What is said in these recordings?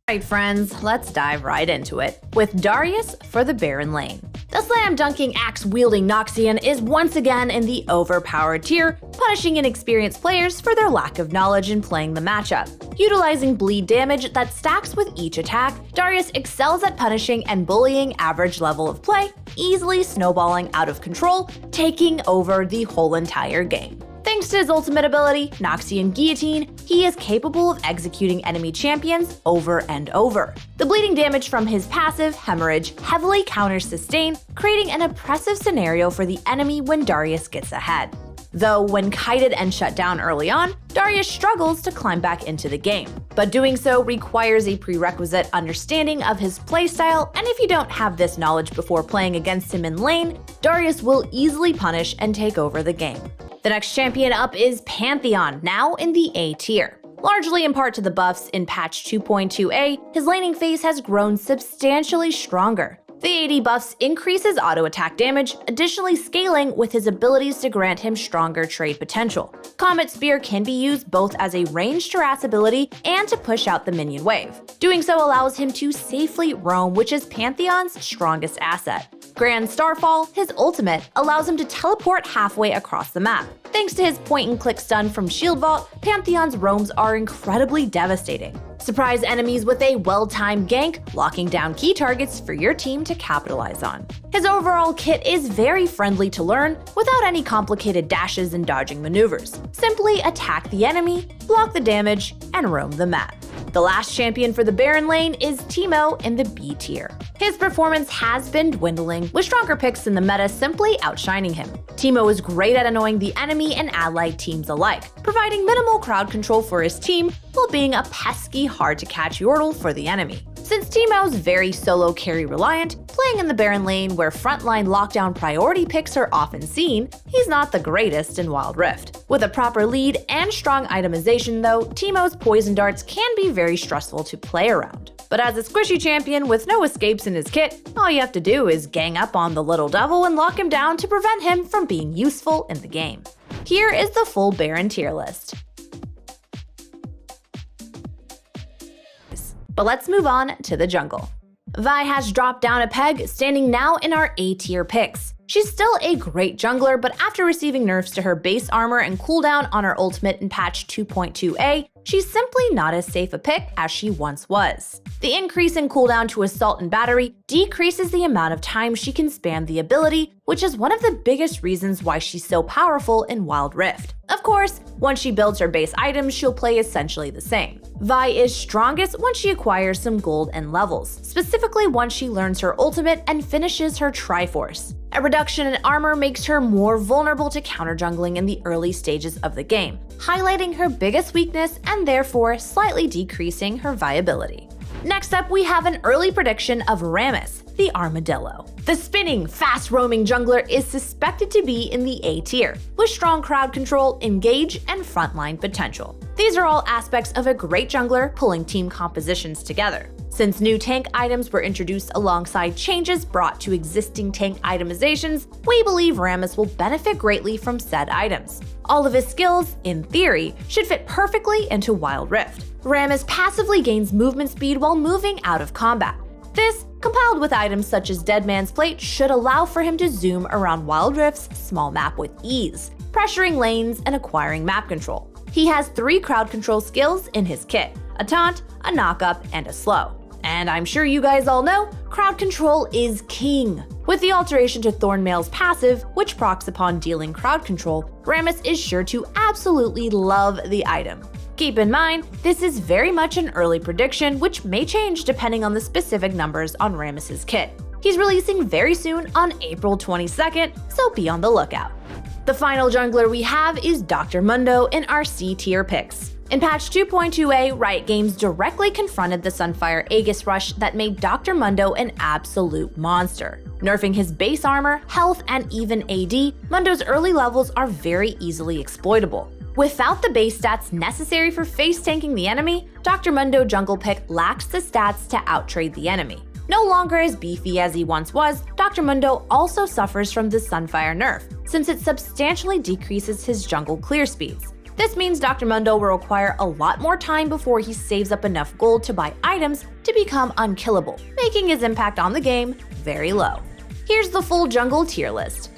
Alright friends, let's dive right into it, with Darius for the Baron lane. The slam-dunking, axe-wielding Noxian is once again in the overpowered tier, punishing inexperienced players for their lack of knowledge in playing the matchup. Utilizing bleed damage that stacks with each attack, Darius excels at punishing and bullying average level of play, easily snowballing out of control, taking over the whole entire game. Thanks to his ultimate ability, Noxian Guillotine, he is capable of executing enemy champions over and over. The bleeding damage from his passive, Hemorrhage, heavily counters Sustain, creating an oppressive scenario for the enemy when Darius gets ahead. Though when kited and shut down early on, Darius struggles to climb back into the game. But doing so requires a prerequisite understanding of his playstyle, and if you don't have this knowledge before playing against him in lane, Darius will easily punish and take over the game. The next champion up is Pantheon, now in the A tier. Largely in part to the buffs in Patch 2.2a, his laning phase has grown substantially stronger. The AD buffs increase his auto attack damage, additionally scaling with his abilities to grant him stronger trade potential. Comet Spear can be used both as a ranged harass ability and to push out the minion wave. Doing so allows him to safely roam, which is Pantheon's strongest asset. Grand Starfall, his ultimate, allows him to teleport halfway across the map. Thanks to his point-and-click stun from Shield Vault, Pantheon's roams are incredibly devastating. Surprise enemies with a well-timed gank, locking down key targets for your team to capitalize on. His overall kit is very friendly to learn, without any complicated dashes and dodging maneuvers. Simply attack the enemy, block the damage, and roam the map. The last champion for the Baron lane is Teemo in the B tier. His performance has been dwindling, with stronger picks in the meta simply outshining him. Teemo is great at annoying the enemy and allied teams alike, providing minimal crowd control for his team while being a pesky hard-to-catch Yordle for the enemy. Since Teemo's very solo carry reliant, playing in the Baron lane where frontline lockdown priority picks are often seen, he's not the greatest in Wild Rift. With a proper lead and strong itemization though, Teemo's poison darts can be very stressful to play around. But as a squishy champion with no escapes in his kit, all you have to do is gang up on the little devil and lock him down to prevent him from being useful in the game. Here is the full Baron tier list. But let's move on to the jungle. Vi has dropped down a peg, standing now in our A tier picks. She's still a great jungler, but after receiving nerfs to her base armor and cooldown on her ultimate in Patch 2.2a, she's simply not as safe a pick as she once was. The increase in cooldown to Assault and Battery decreases the amount of time she can spam the ability, which is one of the biggest reasons why she's so powerful in Wild Rift. Of course, once she builds her base items, she'll play essentially the same. Vi is strongest once she acquires some gold and levels, specifically once she learns her ultimate and finishes her Triforce. A reduction in armor makes her more vulnerable to counter jungling in the early stages of the game, highlighting her biggest weakness and therefore slightly decreasing her viability. Next up, we have an early prediction of Rammus, the Armadillo. The spinning, fast-roaming jungler is suspected to be in the A tier, with strong crowd control, engage, and frontline potential. These are all aspects of a great jungler pulling team compositions together. Since new tank items were introduced alongside changes brought to existing tank itemizations, we believe Rammus will benefit greatly from said items. All of his skills, in theory, should fit perfectly into Wild Rift. Rammus passively gains movement speed while moving out of combat. This, compiled with items such as Dead Man's Plate, should allow for him to zoom around Wild Rift's small map with ease, pressuring lanes and acquiring map control. He has 3 crowd control skills in his kit: a taunt, a knockup, and a slow. And I'm sure you guys all know, crowd control is king. With the alteration to Thornmail's passive, which procs upon dealing crowd control, Rammus is sure to absolutely love the item. Keep in mind, this is very much an early prediction, which may change depending on the specific numbers on Rammus's kit. He's releasing very soon on April 22nd, so be on the lookout. The final jungler we have is Dr. Mundo in our C tier picks. In Patch 2.2a, Riot Games directly confronted the Sunfire Aegis rush that made Dr. Mundo an absolute monster. Nerfing his base armor, health, and even AD, Mundo's early levels are very easily exploitable. Without the base stats necessary for face tanking the enemy, Dr. Mundo jungle pick lacks the stats to outtrade the enemy. No longer as beefy as he once was, Dr. Mundo also suffers from the Sunfire nerf, since it substantially decreases his jungle clear speeds. This means Dr. Mundo will require a lot more time before he saves up enough gold to buy items become unkillable, making his impact on the game very low. Here's the full jungle tier list.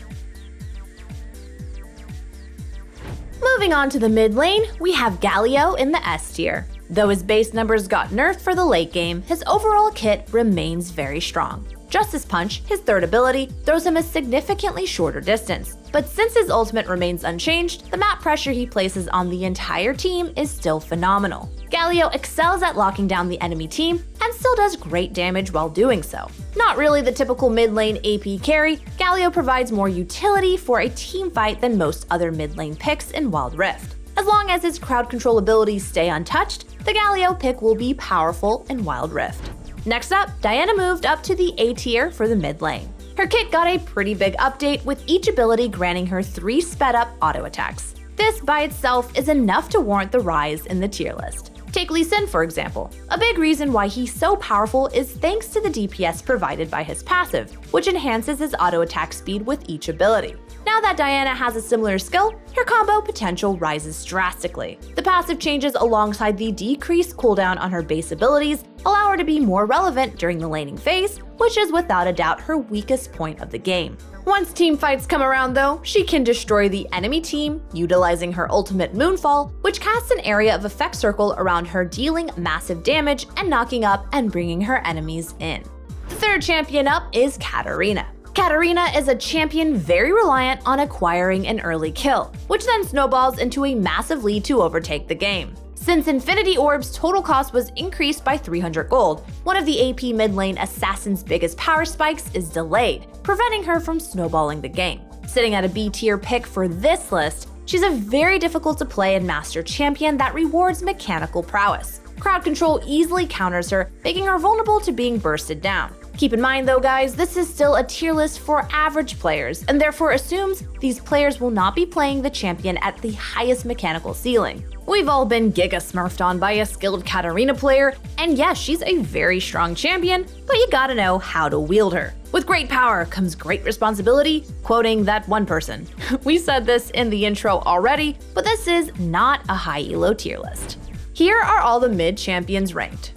Moving on to the mid lane, we have Galio in the S tier. Though his base numbers got nerfed for the late game, his overall kit remains very strong. Justice Punch, his third ability, throws him a significantly shorter distance. But since his ultimate remains unchanged, the map pressure he places on the entire team is still phenomenal. Galio excels at locking down the enemy team and still does great damage while doing so. Not really the typical mid lane AP carry, Galio provides more utility for a team fight than most other mid lane picks in Wild Rift. As long as his crowd control abilities stay untouched, the Galio pick will be powerful in Wild Rift. Next up, Diana moved up to the A tier for the mid lane. Her kit got a pretty big update, with each ability granting her 3 sped up auto attacks. This by itself is enough to warrant the rise in the tier list. Take Lee Sin for example. A big reason why he's so powerful is thanks to the DPS provided by his passive, which enhances his auto attack speed with each ability. Now that Diana has a similar skill, her combo potential rises drastically. The passive changes alongside the decreased cooldown on her base abilities allow her to be more relevant during the laning phase, which is without a doubt her weakest point of the game. Once team fights come around though, she can destroy the enemy team, utilizing her ultimate Moonfall, which casts an area of effect circle around her, dealing massive damage and knocking up and bringing her enemies in. The third champion up is Katarina. Katarina is a champion very reliant on acquiring an early kill, which then snowballs into a massive lead to overtake the game. Since Infinity Orb's total cost was increased by 300 gold, one of the AP mid lane assassin's biggest power spikes is delayed, preventing her from snowballing the game. Sitting at a B tier pick for this list, she's a very difficult to play and master champion that rewards mechanical prowess. Crowd control easily counters her, making her vulnerable to being bursted down. Keep in mind though guys, this is still a tier list for average players, and therefore assumes these players will not be playing the champion at the highest mechanical ceiling. We've all been giga smurfed on by a skilled Katarina player, and yes, she's a very strong champion, but you gotta know how to wield her. With great power comes great responsibility, quoting that one person. We said this in the intro already, but this is not a high elo tier list. Here are all the mid champions ranked.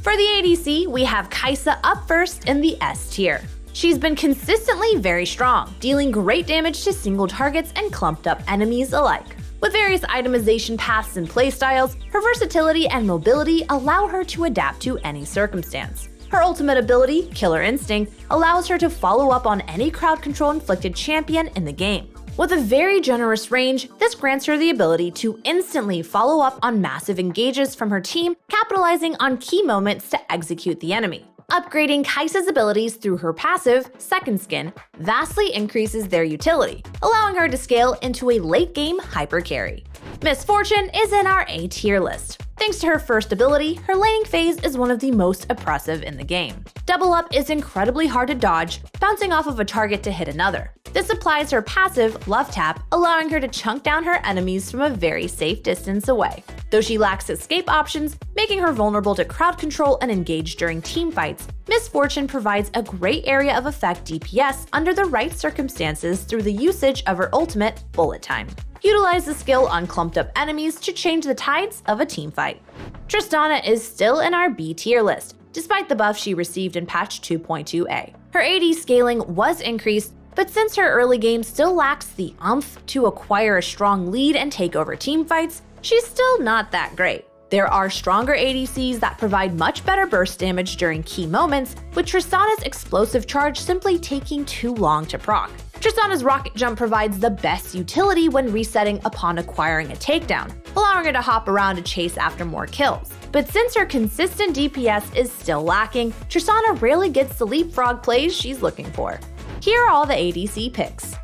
For the ADC, we have Kai'Sa up first in the S tier. She's been consistently very strong, dealing great damage to single targets and clumped up enemies alike. With various itemization paths and playstyles, her versatility and mobility allow her to adapt to any circumstance. Her ultimate ability, Killer Instinct, allows her to follow up on any crowd control inflicted champion in the game. With a very generous range, this grants her the ability to instantly follow up on massive engages from her team, capitalizing on key moments to execute the enemy. Upgrading Kai'Sa's abilities through her passive, Second Skin, vastly increases their utility, allowing her to scale into a late-game hyper carry. Miss Fortune is in our A tier list. Thanks to her first ability, her laning phase is one of the most oppressive in the game. Double Up is incredibly hard to dodge, bouncing off of a target to hit another. This applies her passive, Love Tap, allowing her to chunk down her enemies from a very safe distance away. Though she lacks escape options, making her vulnerable to crowd control and engage during team fights, Miss Fortune provides a great area of effect DPS under the right circumstances through the usage of her ultimate, Bullet Time. Utilize the skill on clumped up enemies to change the tides of a team fight. Tristana is still in our B tier list, despite the buff she received in Patch 2.2a. Her AD scaling was increased, but since her early game still lacks the oomph to acquire a strong lead and take over team fights, she's still not that great. There are stronger ADCs that provide much better burst damage during key moments, with Tristana's explosive charge simply taking too long to proc. Tristana's rocket jump provides the best utility when resetting upon acquiring a takedown, allowing her to hop around to chase after more kills. But since her consistent DPS is still lacking, Tristana rarely gets the leapfrog plays she's looking for. Here are all the ADC picks.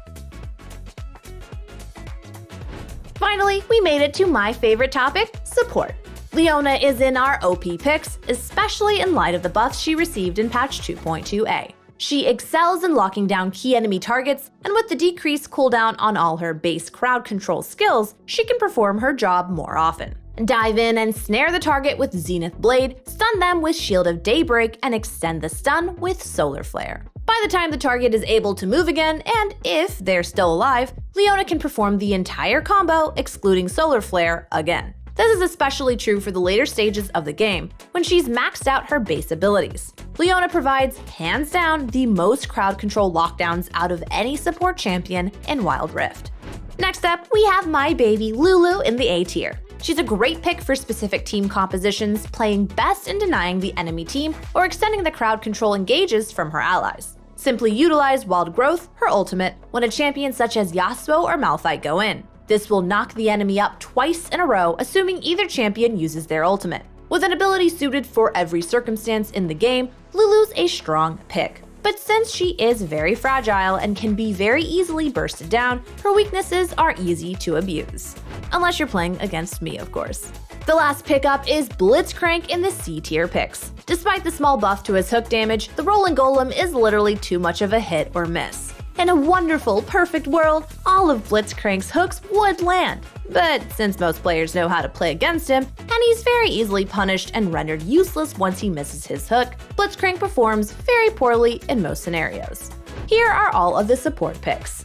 Finally, we made it to my favorite topic, support. Leona is in our OP picks, especially in light of the buffs she received in Patch 2.2a. She excels in locking down key enemy targets, and with the decreased cooldown on all her base crowd control skills, she can perform her job more often. Dive in and snare the target with Zenith Blade, stun them with Shield of Daybreak, and extend the stun with Solar Flare. By the time the target is able to move again, and if they're still alive, Leona can perform the entire combo, excluding Solar Flare, again. This is especially true for the later stages of the game, when she's maxed out her base abilities. Leona provides, hands down, the most crowd control lockdowns out of any support champion in Wild Rift. Next up, we have my baby Lulu in the A tier. She's a great pick for specific team compositions, playing best in denying the enemy team or extending the crowd control engages from her allies. Simply utilize Wild Growth, her ultimate, when a champion such as Yasuo or Malphite go in. This will knock the enemy up twice in a row, assuming either champion uses their ultimate. With an ability suited for every circumstance in the game, Lulu's a strong pick. But since she is very fragile and can be very easily bursted down, her weaknesses are easy to abuse. Unless you're playing against me, of course. The last pickup is Blitzcrank in the C tier picks. Despite the small buff to his hook damage, the Rolling Golem is literally too much of a hit or miss. In a wonderful, perfect world, all of Blitzcrank's hooks would land. But since most players know how to play against him, and he's very easily punished and rendered useless once he misses his hook, Blitzcrank performs very poorly in most scenarios. Here are all of the support picks.